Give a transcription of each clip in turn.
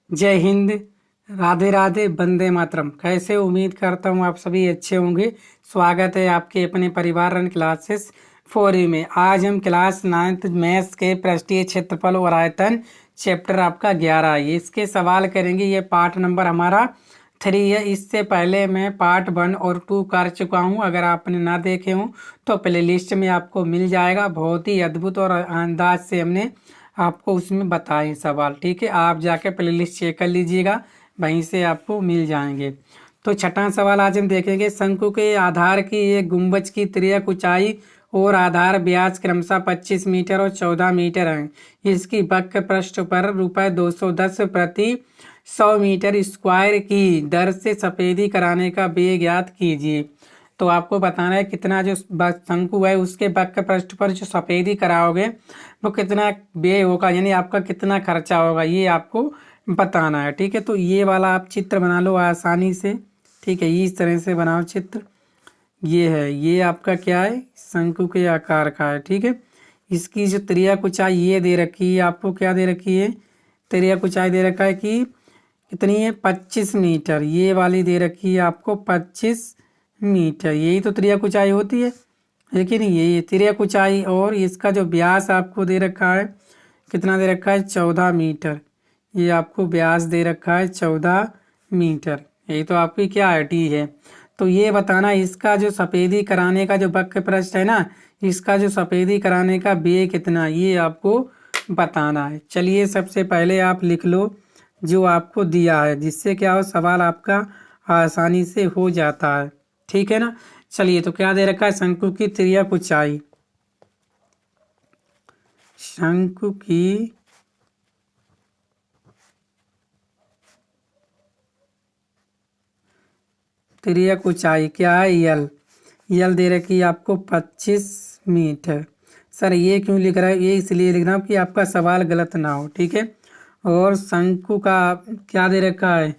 जय हिंद। राधे राधे, वंदे मातरम। कैसे, उम्मीद करता हूँ आप सभी अच्छे होंगे। स्वागत है आपके अपने परिवार रन क्लासेस 4 में। आज हम क्लास 9th मैथ्स के पृष्ठीय क्षेत्रफल और आयतन चैप्टर आपका 11 है, इसके सवाल करेंगे। ये पार्ट नंबर हमारा 3 है। इससे पहले मैं पार्ट 1 और 2 कर चुका हूँ। अगर आपने ना देखे हों तो प्ले लिस्ट में आपको मिल जाएगा। बहुत ही अद्भुत और अंदाज से हमने आपको उसमें बताए सवाल। ठीक है, आप जाके प्ले लिस्ट चेक कर लीजिएगा, वहीं से आपको मिल जाएंगे। तो छठा सवाल आज हम देखेंगे। शंकु के आधार की एक गुंबज की तिर्यक ऊंचाई और आधार ब्याज क्रमशः 25 मीटर और 14 मीटर है। इसकी वक्र पृष्ठ पर ₹210 प्रति 100 मीटर स्क्वायर की दर से सफेदी कराने का व्यय ज्ञात कीजिए। तो आपको बताना है कितना जो शंकु है उसके वक्र पृष्ठ पर जो सफेदी कराओगे वो कितना व्यय होगा, यानी आपका कितना खर्चा होगा, ये आपको बताना है। ठीक है, तो ये वाला आप चित्र बना लो आसानी से। ठीक है, इस तरह से बनाओ चित्र। ये है, ये आपका क्या है, शंकु के आकार का है। ठीक है, इसकी जो तिर्यक ऊंचाई ये दे रखी है आपको, क्या दे रखी है, तिर्यक ऊंचाई दे रखा है कि कितनी है, 25 मीटर। ये वाली दे रखी है आपको 25 मीटर। यही तो तिर्यक ऊंचाई होती है, लेकिन ये तिर्यक ऊंचाई और इसका जो व्यास आपको दे रखा है, कितना दे रखा है, 14 मीटर। ये आपको व्यास दे रखा है 14 मीटर। यही तो आपकी क्या है, टी है। तो ये बताना इसका जो सफेदी कराने का जो वक्र पृष्ठ है ना, इसका जो सफेदी कराने का व्यय कितना, ये आपको बताना है। चलिए सबसे पहले आप लिख लो जो आपको दिया है, जिससे क्या हो, सवाल आपका आसानी से हो जाता है। ठीक है ना। चलिए, तो क्या दे रखा है, शंकु की तिर्यक ऊंचाई। शंकु की तिर्यक ऊंचाई क्या है, यल। यल दे रखी है आपको 25 मीटर। सर ये क्यों लिख रहा है, ये इसलिए लिख रहा हूँ कि आपका सवाल गलत ना हो। ठीक है, और शंकु का क्या दे रखा है,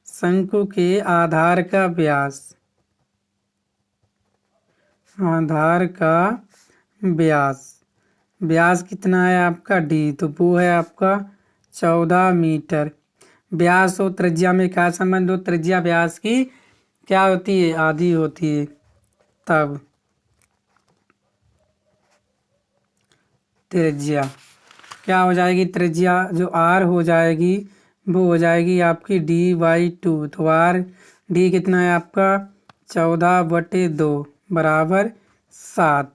शंकु के आधार का व्यास, आधार का व्यास, व्यास कितना है आपका, डी, तो वो है आपका 14 मीटर। व्यास और त्रिज्या में क्या संबंध हो, त्रिज्या व्यास की क्या होती है, आधी होती है। तब त्रिज्या क्या हो जाएगी, त्रिज्या जो आर हो जाएगी वो हो जाएगी आपकी D/2। तो आर डी कितना है आपका, 14/2 बराबर 7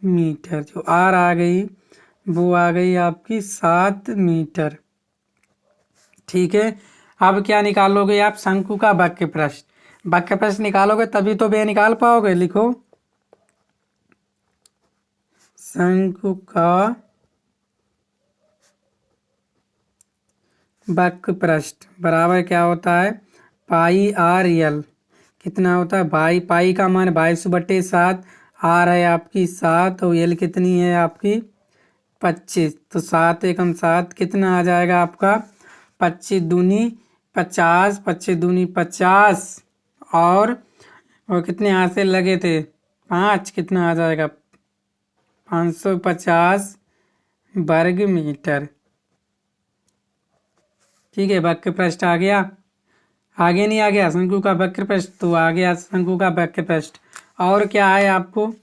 मीटर। जो आर आ गई वो आ गई आपकी 7 मीटर। ठीक है, अब क्या निकालोगे आप, शंकु का वक्र पृष्ठ। वक्र पृष्ठ निकालोगे तभी तो वे निकाल पाओगे। लिखो शंकु का वक्र पृष्ठ बराबर क्या होता है, पाई आर यल। कितना होता है, भाई पाई का मान 22/7, आर है आपकी 7 और यल कितनी है आपकी 25। तो 7 एकम 7 कितना आ जाएगा आपका, 25 दूनी 50, 25 दूनी 50 और कितने हाथ से लगे थे 5, कितना आ जाएगा 550 वर्ग मीटर। ठीक है, वक्र पृष्ठ आ गया, आगे नहीं आ गया शंकु का वक्र पृष्ठ, तो आ गया शंकु का वक्र पृष्ठ। और क्या है आपको,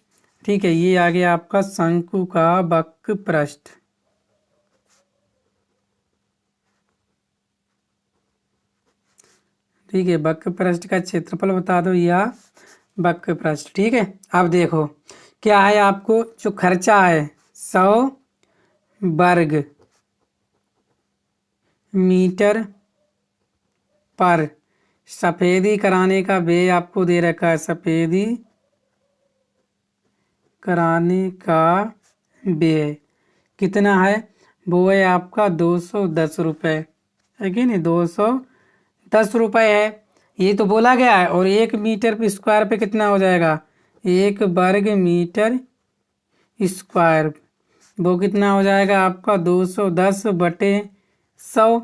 ठीक है, ये आ गया आपका शंकु का वक्र पृष्ठ। ठीक है, वक्र पृष्ठ का क्षेत्रफल बता दो या वक्र पृष्ठ। ठीक है, अब देखो क्या है, आपको जो खर्चा है 100 वर्ग मीटर पर सफेदी कराने का व्यय आपको दे रखा है, सफेदी कराने का व्यय कितना है, वो है आपका 210 रुपये, है कि नहीं, 210 रुपये है, ये तो बोला गया है। और 1 मीटर पे स्क्वायर पे कितना हो जाएगा, 1 वर्ग मीटर स्क्वायर, वो कितना हो जाएगा आपका 210/100।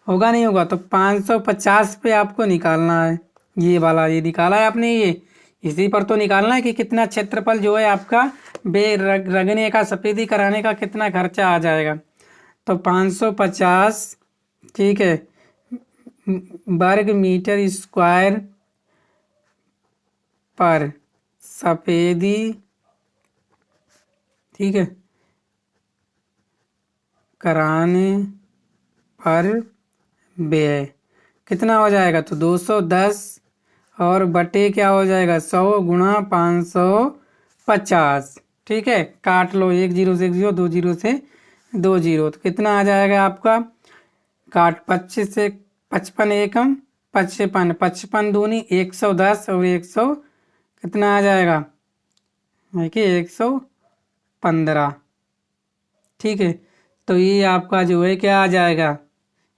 होगा नहीं होगा, तो 550 पे आपको निकालना है। ये वाला ये निकाला है आपने, ये इसी पर तो निकालना है कि कितना क्षेत्रफल जो है आपका रगने का, सफेदी कराने का कितना खर्चा आ जाएगा। तो 550, ठीक है, वर्ग मीटर स्क्वायर पर सफेदी, ठीक है, कराने पर व्यय कितना हो जाएगा? तो 210 और बटे क्या हो जाएगा? 100 गुणा 550, ठीक है। काट लो, 1 जीरो से 1 जीरो, 2 जीरो से 2 जीरो, तो कितना आ जाएगा आपका? काट 25 से 55 एकम 55, 55 दूनी 110 और 100 कितना आ जाएगा? देखिए 115, ठीक है। तो ये आपका जो है क्या आ जाएगा?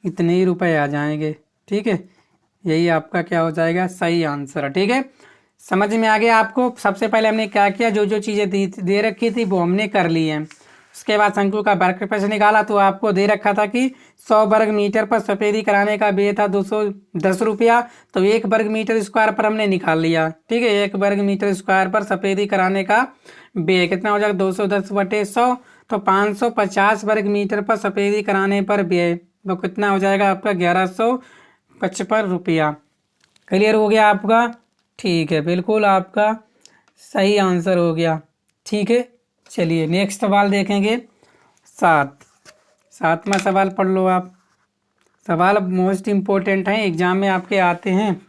इतने ही रुपए आ जाएंगे, ठीक है। यही आपका क्या हो जाएगा? सही आंसर, ठीक है। समझ में आ गया आपको? सबसे पहले हमने क्या किया, जो जो चीज़ें दे रखी थी वो हमने कर ली है। उसके बाद शंकु का वर्ग प्रश्न निकाला, तो आपको दे रखा था कि 100 वर्ग मीटर पर सफेदी कराने का व्यय था 210 रुपया, तो 1 वर्ग मीटर स्क्वायर पर हमने निकाल लिया, ठीक है। 1 वर्ग मीटर स्क्वायर पर सफेदी कराने का व्यय कितना हो जाएगा? 210 बटे 100, तो 550 वर्ग मीटर पर सफेदी कराने पर व्यय तो कितना हो जाएगा आपका? 1155 रुपया। क्लियर हो गया आपका? ठीक है, बिल्कुल आपका सही आंसर हो गया, ठीक है। चलिए नेक्स्ट सवाल देखेंगे। 7वां सवाल पढ़ लो आप। सवाल मोस्ट इम्पोर्टेंट है, एग्जाम में आपके आते हैं।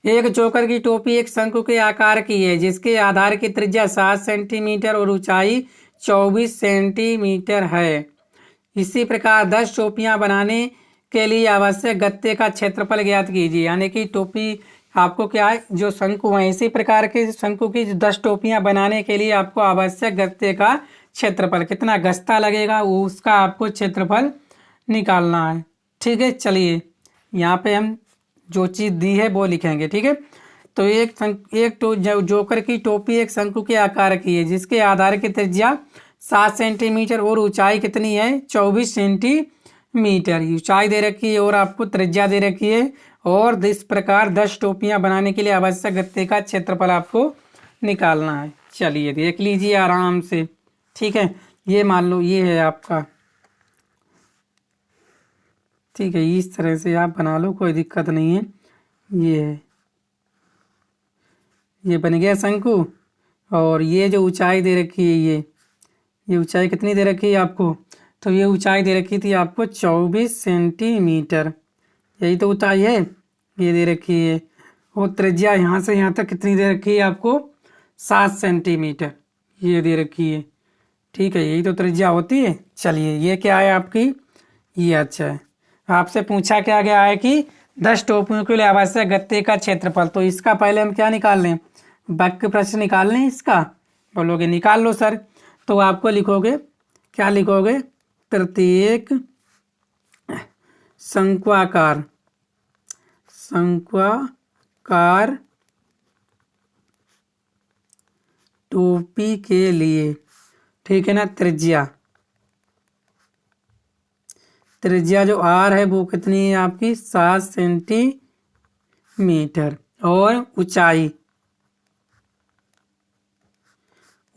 एक जोकर की टोपी एक शंकु के आकार की है, जिसके आधार की त्रिज्या 7 सेंटीमीटर और ऊंचाई 24 सेंटीमीटर है। इसी प्रकार 10 टोपियां बनाने के लिए आवश्यक गत्ते का क्षेत्रफल ज्ञात कीजिए। यानी कि टोपी आपको क्या है, जो शंकु है, इसी प्रकार के शंकु की 10 टोपियां बनाने के लिए आपको आवश्यक गत्ते का क्षेत्रफल कितना गस्ता लगेगा, उसका आपको क्षेत्रफल निकालना है, ठीक है। चलिए यहाँ पे हम जो चीज़ दी है वो लिखेंगे, ठीक है। तो जोकर की टोपी एक शंकु के आकार की है, जिसके आधार की त्रिज्या 7 सेंटीमीटर और ऊंचाई कितनी है? 24 सेंटीमीटर ऊंचाई दे रखी है और आपको त्रिज्या दे रखी है। और इस प्रकार 10 टोपियां बनाने के लिए आवश्यक गत्ते का क्षेत्रफल आपको निकालना है। चलिए देख लीजिए आराम से, ठीक है। ये मान लो ये है आपका, ठीक है। इस तरह से आप बना लो, कोई दिक्कत नहीं है। ये है, ये बन गया शंकु। और ये जो ऊंचाई दे रखी है, ये ऊंचाई कितनी दे रखी है आपको? तो ये ऊंचाई दे रखी थी आपको 24 सेंटीमीटर, यही तो ऊंचाई है, ये दे रखी है। और त्रिज्या यहाँ से यहाँ तक कितनी दे रखी है आपको? 7 सेंटीमीटर ये दे रखी है, ठीक है। यही तो त्रिज्या होती है। चलिए ये क्या है आपकी? ये अच्छा है। आपसे पूछा क्या गया है कि 10 टोपियों के लिए आवश्यक गत्ते का क्षेत्रफल, तो इसका पहले हम क्या निकाल लें? वाक्य प्रश्न निकाल लें इसका। बोलोगे निकाल लो सर, तो आपको लिखोगे, क्या लिखोगे? प्रत्येक शंक्वाकार टोपी के लिए, ठीक है ना, त्रिज्या जो आर है वो कितनी है आपकी? 7 सेंटीमीटर। और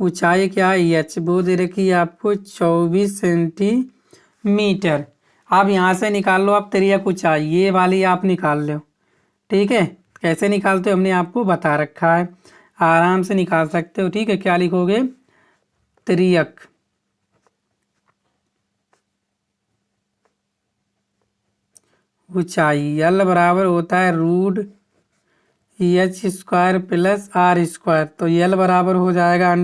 ऊंचाई क्या है? एच, वो दे रखी है आपको 24 सेंटीमीटर। आप यहाँ से निकाल लो आप तिर्यक ऊंचाई, ये वाली आप निकाल लो, ठीक है। कैसे निकालते हो हमने आपको बता रखा है, आराम से निकाल सकते हो, ठीक है। क्या लिखोगे? तिर्यक ऊंचाई एल बराबर होता है √EH² प्लस R²। तो एल बराबर हो जाएगा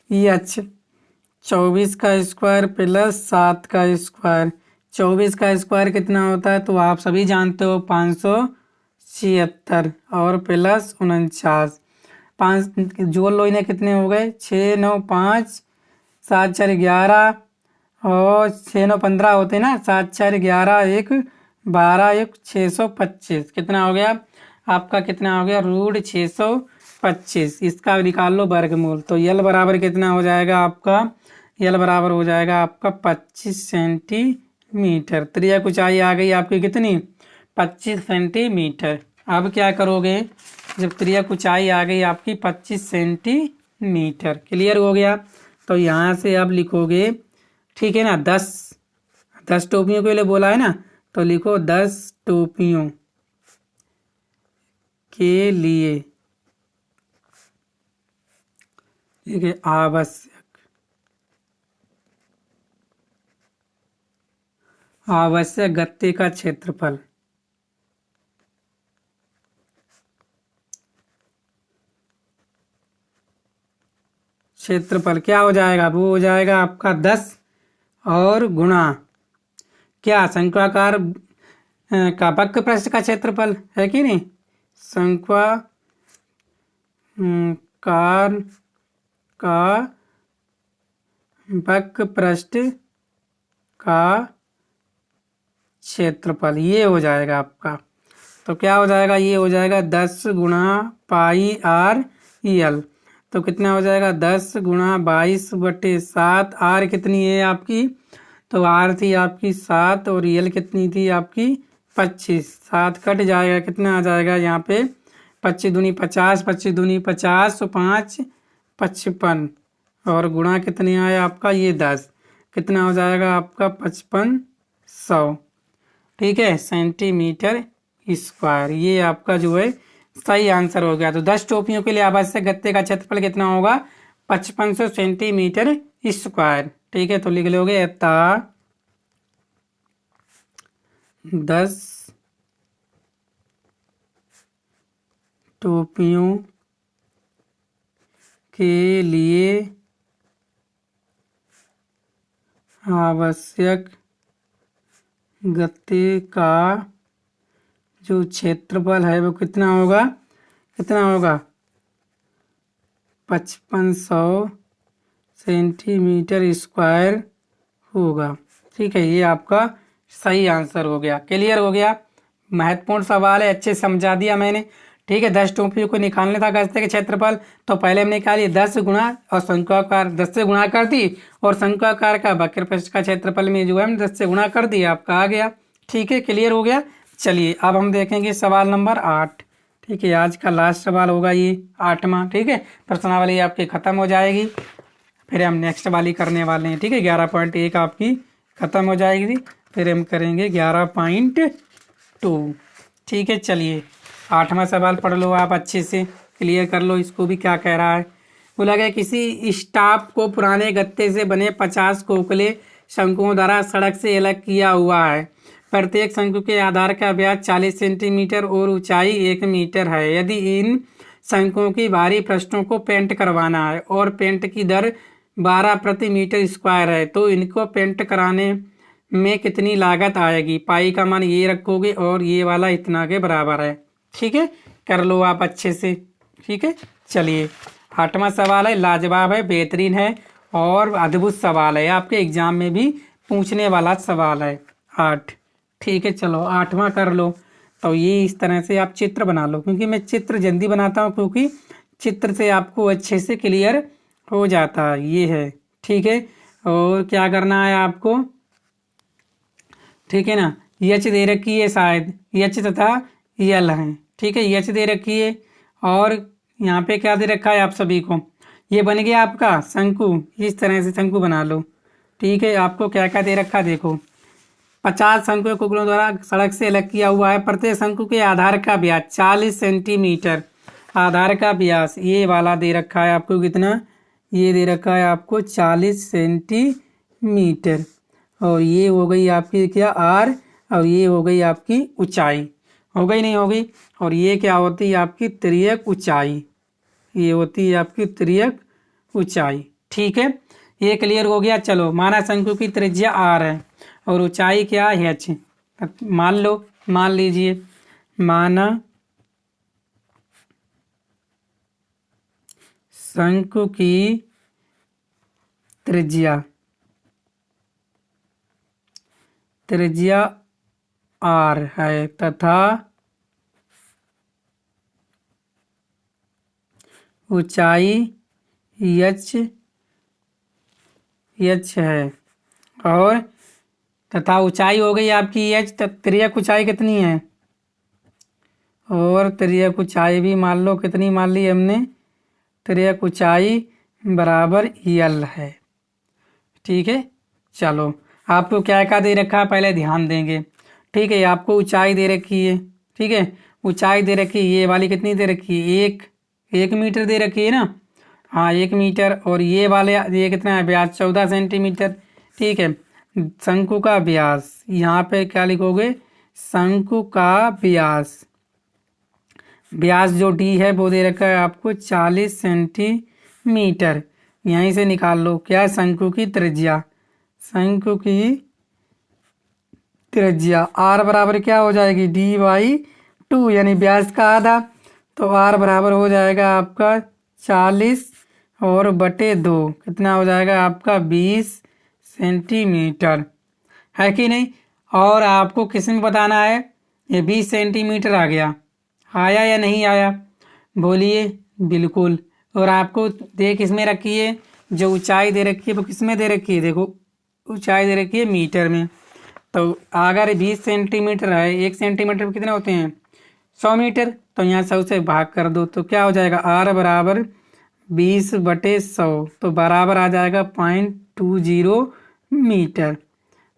√EH 24 का स्क्वायर प्लस 7 का स्क्वायर। 24 का स्क्वायर कितना होता है? तो आप सभी जानते हो 576 और प्लस 49। 5 जोड़ लो इन्हें, कितने हो गए? 6 9 5 7 4 11 और 6 9 15 होते ना, 7 4 11 1 12 1 625। कितना हो गया आपका? कितना हो गया? √625। इसका निकाल लो वर्गमूल, तो यल बराबर कितना हो जाएगा आपका? यल बराबर हो जाएगा आपका 25 सेंटीमीटर। त्रिज्यक ऊंचाई आ गई आपकी कितनी? 25 सेंटीमीटर। अब क्या करोगे? जब त्रिज्यक ऊंचाई आ गई आपकी 25 सेंटीमीटर, क्लियर हो गया। तो यहाँ से अब लिखोगे ठीक है ना। 10 टोपियों के लिए बोला है ना, तो लिखो 10 टोपियों के लिए, ठीक है, आवश्यक गत्ते का क्षेत्रफल। क्षेत्रफल क्या हो जाएगा, वो हो जाएगा आपका 10 और गुणा क्या, शंक्वाकार का वक्र पृष्ठ का क्षेत्रफल है कि नहीं, शंक्वाकार का वक्र पृष्ठ का क्षेत्रफल, ये हो जाएगा आपका। तो क्या हो जाएगा, ये हो जाएगा 10 गुणा पाई आर यल। तो कितना हो जाएगा, 10 गुणा 22/7। आर कितनी है आपकी, तो आर थी आपकी 7 और यल कितनी थी आपकी 25। 7 कट जाएगा, कितना आ जाएगा यहाँ पे, 25 दूनी 50, 25 दूनी 50, 5 55 और गुणा कितने आया आपका ये 10, कितना हो जाएगा आपका 5500, ठीक है, सेंटीमीटर स्क्वायर। ये आपका जो है सही आंसर हो गया। तो 10 टोपियों के लिए आवश्यक गत्ते का क्षेत्रफल कितना होगा, 5500 सेंटीमीटर स्क्वायर, ठीक है। तो लिख लोगे अतः 10 टोपियों के लिए आवश्यक गत्ते का जो क्षेत्रफल है वो कितना होगा, 5500 सेंटीमीटर स्क्वायर होगा, ठीक है। ये आपका सही आंसर हो गया, क्लियर हो गया। महत्वपूर्ण सवाल है, अच्छे समझा दिया मैंने, ठीक है। 10 टोपियों को निकालने था गत्ते के क्षेत्रफल, तो पहले हमने क्या लिया 10 गुणा और शंक्वाकार 10 से गुणा कर दी, और शंक्वाकार का वक्र पृष्ठ का क्षेत्रफल में जो है हमने 10 से गुणा कर दिया, आपका आ गया, ठीक है, क्लियर हो गया। चलिए अब हम देखेंगे सवाल नंबर 8, ठीक है। आज का लास्ट सवाल होगा ये 8वां, ठीक है। प्रश्नावली आपकी खत्म हो जाएगी, फिर हम नेक्स्ट वाली करने वाले हैं, ठीक है। 11.1 आपकी खत्म हो जाएगी, फिर हम करेंगे 11.2, ठीक है। चलिए 8वां सवाल पढ़ लो आप, अच्छे से क्लियर कर लो इसको भी, क्या कह रहा है। बोला गया किसी स्टाफ को पुराने गत्ते से बने 50 खोखले शंकुओं द्वारा सड़क से अलग किया हुआ है। प्रत्येक शंकु के आधार का व्यास 40 सेंटीमीटर और ऊंचाई 1 मीटर है। यदि इन शंकुओं की बाहरी पृष्ठों को पेंट करवाना है और पेंट की दर 12 प्रति मीटर स्क्वायर है, तो इनको पेंट कराने में कितनी लागत आएगी। पाई का मान ये रखोगे और ये वाला इतना के बराबर है, ठीक है। कर लो आप अच्छे से, ठीक है। चलिए 8वां सवाल है, लाजवाब है, बेहतरीन है और अद्भुत सवाल है, आपके एग्जाम में भी पूछने वाला सवाल है 8, ठीक है। चलो 8वां कर लो। तो ये इस तरह से आप चित्र बना लो, क्योंकि मैं चित्र जल्दी बनाता हूँ, क्योंकि चित्र से आपको अच्छे से क्लियर हो जाता है, ये है, ठीक है। और क्या करना है आपको, ठीक है ना। यच दे रखी है, शायद यच तथा यल है, ठीक है। यच दे रखी है और यहाँ पे क्या दे रखा है आप सभी को, ये बन गया आपका शंकु। इस तरह से शंकु बना लो, ठीक है। आपको क्या क्या दे रखा देखो, 50 शंकु कुकड़ों द्वारा सड़क से अलग किया हुआ है। प्रत्येक शंकु के आधार का व्यास 40 सेंटीमीटर, आधार का व्यास ये वाला दे रखा है आपको, कितना, ये दे रखा है आपको 40 सेंटीमीटर, और ये हो गई आपकी क्या आर, और ये हो गई आपकी ऊंचाई, हो गई नहीं हो गई। और ये क्या होती है आपकी तिर्यक ऊंचाई, ये होती है आपकी तिर्यक ऊंचाई, ठीक है। ये क्लियर हो गया। चलो माना शंकु की त्रिज्या आर है और ऊंचाई क्या है एच, मान लो, मान लीजिए, माना शंकु की त्रिज्या आर है तथा ऊंचाई एच है, और तथा ऊंचाई हो गई आपकी एच, तिर्यक ऊंचाई कितनी है, और तिर्यक ऊंचाई भी मान लो, कितनी मान ली हमने, तिर्यक ऊंचाई बराबर यल है, ठीक है। चलो, आपको क्या क्या दे रखा है पहले ध्यान देंगे। ठीक है, आपको ऊंचाई दे रखी है। ठीक है, ऊंचाई दे रखी है, ये वाली कितनी दे रखी है, एक मीटर दे रखी है ना। हाँ, 1 मीटर। और ये वाले ये कितना है, व्यास 14 सेंटीमीटर। ठीक है, शंकु का व्यास यहाँ पे क्या लिखोगे, शंकु का व्यास। व्यास जो डी है वो दे रखा है आपको 40 सेंटीमीटर। यहीं से निकाल लो क्या, शंकु की त्रिज्या। शंकु की त्रिज्या आर बराबर क्या हो जाएगी, D/2, यानी व्यास का आधा। तो आर बराबर हो जाएगा आपका 40 और बटे 2, कितना हो जाएगा आपका 20 सेंटीमीटर, है कि नहीं। और आपको किस में बताना है, ये 20 सेंटीमीटर आ गया, आया या नहीं आया, बोलिए। बिल्कुल। और आपको देख इसमें रखी है, जो ऊंचाई दे रखी है वो किस में दे रखी है, देखो ऊंचाई दे रखी है मीटर में। तो अगर 20 सेंटीमीटर है, 1 सेंटीमीटर में कितने होते हैं, 100 मीटर। तो यहाँ 100 से भाग कर दो तो क्या हो जाएगा, आर बराबर 20/100, तो बराबर आ जाएगा 0.20 मीटर।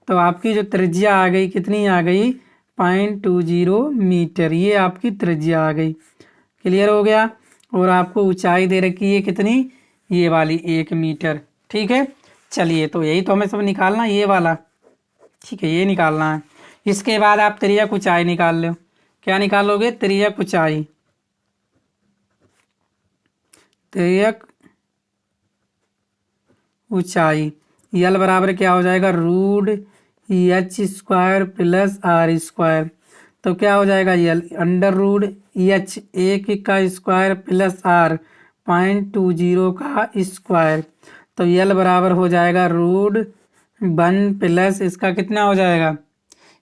तो आपकी जो त्रिज्या आ गई, कितनी आ गई, 0.20 मीटर, ये आपकी त्रिज्या आ गई। क्लियर हो गया। और आपको ऊंचाई दे रखी है कितनी, ये वाली 1 मीटर। ठीक है, चलिए, तो यही तो हमें सब निकालना है, ये वाला। ठीक है, ये निकालना है। इसके बाद आप त्रिज्या ऊंचाई निकाल लो। क्या निकालोगे, त्रिज्या ऊंचाई। त्रिज्या ऊंचाई यल बराबर क्या हो जाएगा, √H² प्लस R²। तो क्या हो जाएगा, यल √H 1 का स्क्वायर प्लस R 0.20 का स्क्वायर। तो यल बराबर हो जाएगा √1 प्लस इसका कितना हो जाएगा,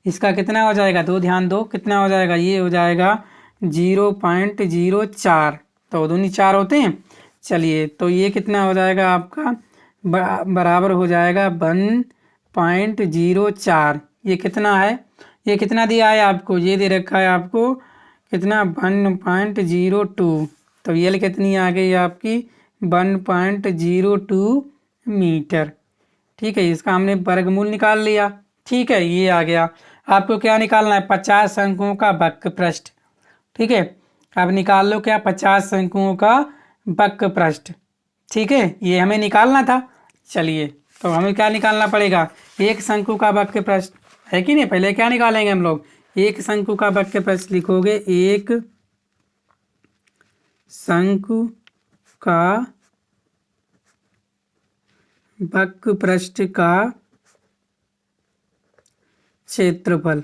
इसका कितना हो जाएगा, दो ध्यान दो, कितना हो जाएगा, ये हो जाएगा 0.04। तो दूनी 4 होते हैं। चलिए, तो ये कितना हो जाएगा आपका, बराबर हो जाएगा 1.04। ये कितना है, ये कितना दिया है आपको, ये दे रखा है आपको कितना, 1.02। तो ये कितनी आ गई आपकी, 1.02 मीटर। ठीक है, इसका हमने वर्गमूल निकाल लिया। ठीक है, ये आ गया। आपको क्या निकालना है, 50 अंकों का वक्र पृष्ठ। ठीक है, अब निकाल लो क्या, 50 अंकों का वक्र पृष्ठ। ठीक है, ये हमें निकालना था। चलिए, तो हमें क्या निकालना पड़ेगा, एक शंकु का वक्र पृष्ठ, है कि नहीं। पहले क्या निकालेंगे हम लोग, एक शंकु का वक्र पृष्ठ लिखोगे, एक शंकु का वक्र पृष्ठ का क्षेत्रफल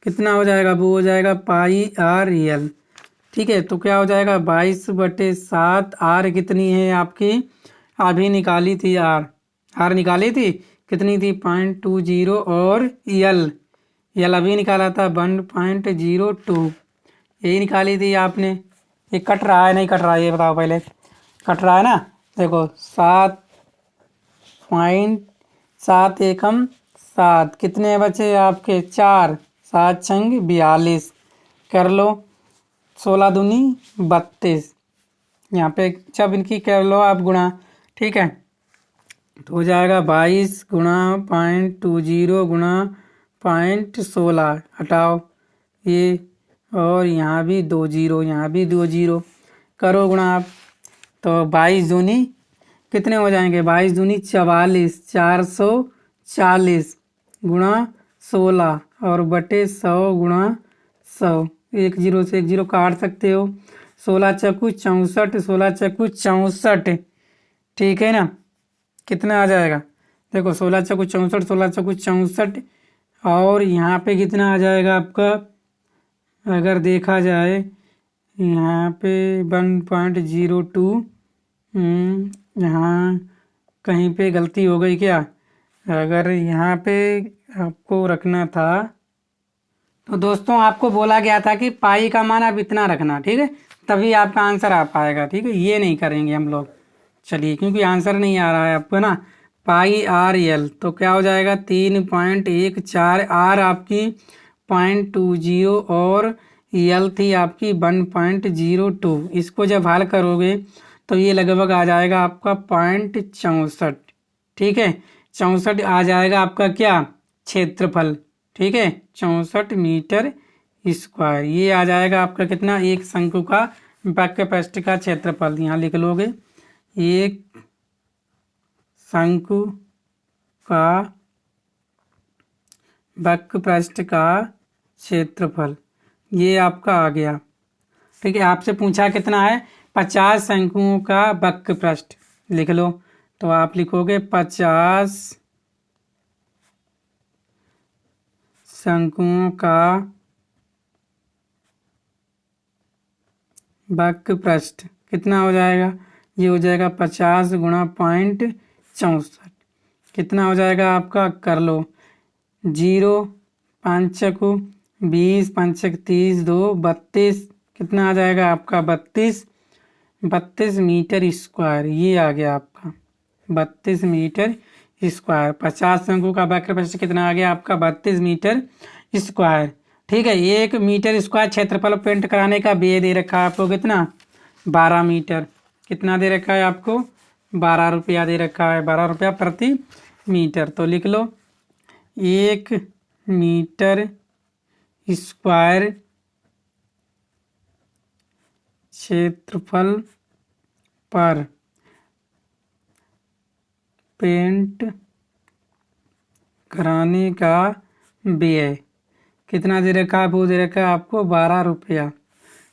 कितना हो जाएगा, वो हो जाएगा πr/l। ठीक है, तो क्या हो जाएगा, 22/7। आर कितनी है आपकी, अभी निकाली थी, आर निकाली थी, कितनी थी, 0.20। और यल अभी निकाला था 1.02, यही निकाली थी आपने। ये कट रहा है नहीं कट रहा है, ये बताओ पहले, कट रहा है ना। देखो 7.7 एकम 7, कितने बचे आपके, 4, 7 छंग 42, कर लो, 16 दूनी 32। यहाँ पे जब इनकी कर लो आप गुणा। ठीक है, तो हो जाएगा 22 गुणा 0.20 गुणा 0.16, हटाओ ये, और यहाँ भी 2 जीरो, यहाँ भी 2 जीरो, करो गुणा आप। तो 22 दूनी कितने हो जाएंगे, 22 दूनी 44, 440 गुणा 16 और बटे 100 गुणा 100। 1 जीरो से 1 जीरो काट सकते हो। 16 चक्कू 64, 16 चक्कू 64। ठीक है ना, कितना आ जाएगा, देखो 16 चक्कू 64, 16 चक्कू 64, और यहाँ पे कितना आ जाएगा आपका, अगर देखा जाए यहाँ पे 1.02। यहाँ कहीं पे गलती हो गई क्या, अगर यहाँ पे आपको रखना था, तो दोस्तों आपको बोला गया था कि पाई का मान आप इतना रखना। ठीक है, तभी आपका आंसर आ पाएगा। ठीक है, ये नहीं करेंगे हम लोग। चलिए, क्योंकि आंसर नहीं आ रहा है आपको ना, πr/l, तो क्या हो जाएगा, 3.14। आर आपकी 0.20 और यल थी आपकी 1.02। इसको जब हल करोगे तो ये लगभग आ जाएगा आपका 0.64। ठीक है, 64 आ जाएगा आपका क्या, क्षेत्रफल। ठीक है, 64 मीटर स्क्वायर। ये आ जाएगा आपका कितना, एक शंकु का वक्र पृष्ठ का क्षेत्रफल। यहाँ लिख लोगे, एक शंकु का वक्र पृष्ठ का क्षेत्रफल, ये आपका आ गया। ठीक है, आपसे पूछा कितना है, 50 शंकुओं का वक्र पृष्ठ। लिख लो, तो आप लिखोगे 50 शंकुओं का वक्र पृष्ठ कितना हो जाएगा, ये हो जाएगा 50 गुणा 0.64। कितना हो जाएगा आपका, कर लो, 0 5 चकु 20 5 30 2 32, कितना आ जाएगा आपका 32 मीटर स्क्वायर। ये आ गया आपका 32 मीटर स्क्वायर। 50 शंकु का वक्र पृष्ठ कितना आ गया आपका, 32 मीटर स्क्वायर। ठीक है, 1 मीटर स्क्वायर क्षेत्रफल पेंट कराने का व्यय दे रखा है आपको कितना, 12 मीटर। कितना दे रखा है आपको, 12 रुपया दे रखा है, 12 रुपया प्रति मीटर। तो लिख लो, 1 मीटर स्क्वायर क्षेत्रफल पर पेंट कराने का व्यय कितना दे रखा है, वो दे रखा है आपको 12 रुपया।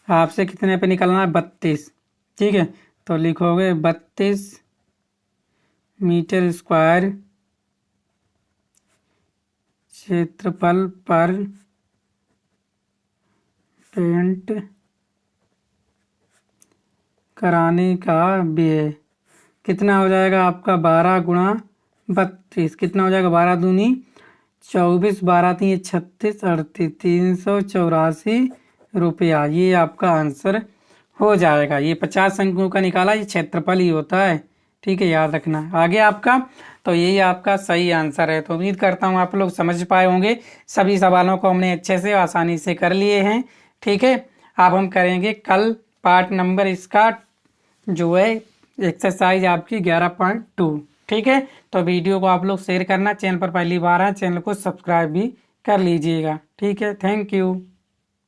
आपसे कितने पे निकलना है, 32। ठीक है, तो लिखोगे 32 मीटर स्क्वायर क्षेत्रफल पर पेंट कराने का व्यय कितना हो जाएगा आपका, 12 गुणा 32, कितना हो जाएगा, 12 दूनी 24, 12 3 36 38, 384 रुपया। ये आपका आंसर हो जाएगा। ये 50 अंकों का निकाला, ये क्षेत्रफल ही होता है। ठीक है, याद रखना। आगे आपका, तो यही आपका सही आंसर है। तो उम्मीद करता हूँ आप लोग समझ पाए होंगे। सभी सवालों को हमने अच्छे से आसानी से कर लिए हैं। ठीक है, अब हम करेंगे कल पार्ट नंबर इसका जो है एक्सरसाइज आपकी 11.2। ठीक है, तो वीडियो को आप लोग शेयर करना, चैनल पर पहली बार है चैनल को सब्सक्राइब भी कर लीजिएगा। ठीक है, थैंक यू।